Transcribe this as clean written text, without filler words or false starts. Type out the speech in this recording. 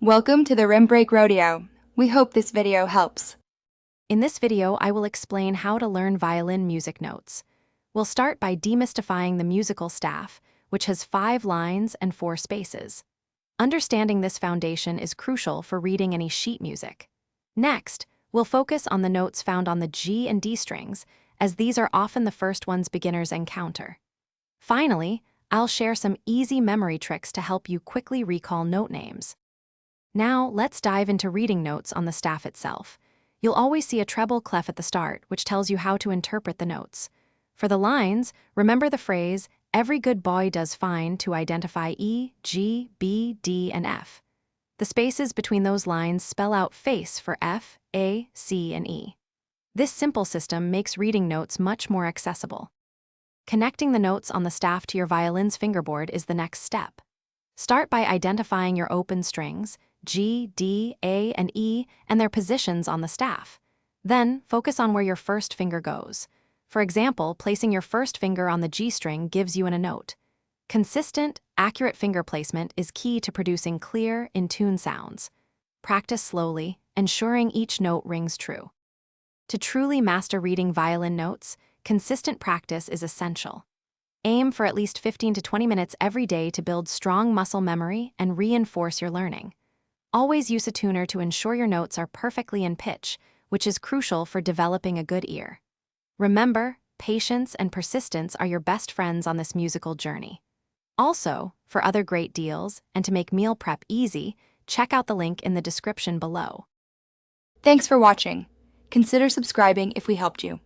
Welcome to the Rim Break Rodeo. We hope this video helps. In this video, I will explain how to learn violin music notes. We'll start by demystifying the musical staff, which has 5 lines and 4 spaces. Understanding this foundation is crucial for reading any sheet music. Next, we'll focus on the notes found on the G and D strings, as these are often the first ones beginners encounter. Finally, I'll share some easy memory tricks to help you quickly recall note names. Now, let's dive into reading notes on the staff itself. You'll always see a treble clef at the start, which tells you how to interpret the notes. For the lines, remember the phrase, "Every good boy does fine," to identify E, G, B, D, and F. The spaces between those lines spell out face for F, A, C, and E. This simple system makes reading notes much more accessible. Connecting the notes on the staff to your violin's fingerboard is the next step. Start by identifying your open strings, G, D, A, and E, and their positions on the staff. Then, focus on where your first finger goes. For example, placing your first finger on the G string gives you a note. Consistent, accurate finger placement is key to producing clear, in-tune sounds. Practice slowly, ensuring each note rings true. To truly master reading violin notes, consistent practice is essential. Aim for at least 15 to 20 minutes every day to build strong muscle memory and reinforce your learning. Always use a tuner to ensure your notes are perfectly in pitch, which is crucial for developing a good ear. Remember, patience and persistence are your best friends on this musical journey. Also, for other great deals and to make meal prep easy, check out the link in the description below. Thanks for watching. Consider subscribing if we helped you.